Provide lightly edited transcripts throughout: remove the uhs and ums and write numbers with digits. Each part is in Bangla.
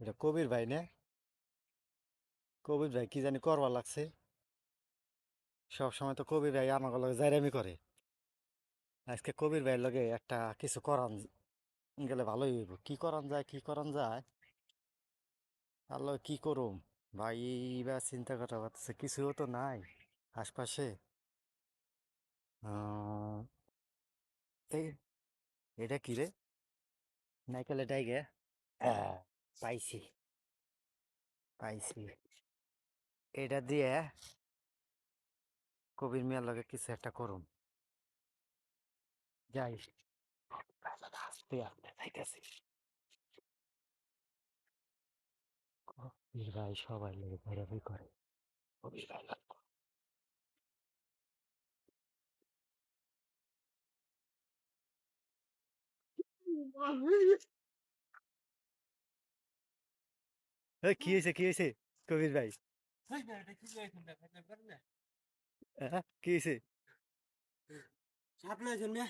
এটা কবির ভাই না? কবির ভাই কি জানি করবার লাগছে। সব সময় তো কবির ভাই আমাকে লগে জাইরামি করে। আজকে কবির ভাইয়ের লগে একটা কিছু করান গেলে ভালোই হইব। কি করান যায়, কি করান যায়? আল্লাহ কি করুম ভাই, বা চিন্তা করা পারতেছে কিছুও তো নাই আশপাশে। আহ, এই এটা কি রে? নাইকেল এটাই গে। আহ, পাইছি, পাইছি। এটা দিয়ে কবির মিয়ার লগে কিছু একটা করুম। যাই, আস্তে আস্তে যাইতেছি। কবির ভাই সবাই লগে ভৈরবই করে। কবির ভাই কি হয়েছে, কি হয়েছে? কবির ভাই কি হয়েছে? সাপ লয়েছেন মিয়া?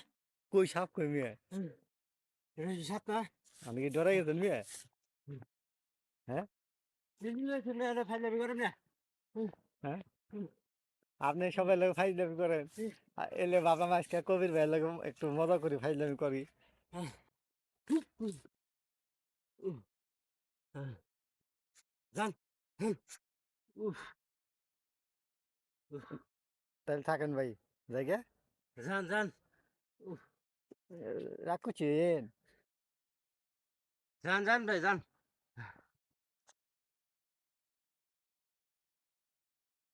কই সাপ, কই মিয়া? এটা কি সাপ না? আমি কি ডরাই গেছেন মিয়া? হ্যাঁ, দিল্লি লয়েছেন মিয়া, এটা ফাইলামি করেন না। হ্যাঁ, আপনি সবাই লোক ফাইজলামি করেন। এলে বাবা মা আজকে কবির ভাইয়ের লোক একটু মজা করি, ফাইজলামি করি। যান। উফ, তাহলে থাকেন ভাই, জায়গা যান যান। উফ, রাখুছেন। যান যান ভাই যান।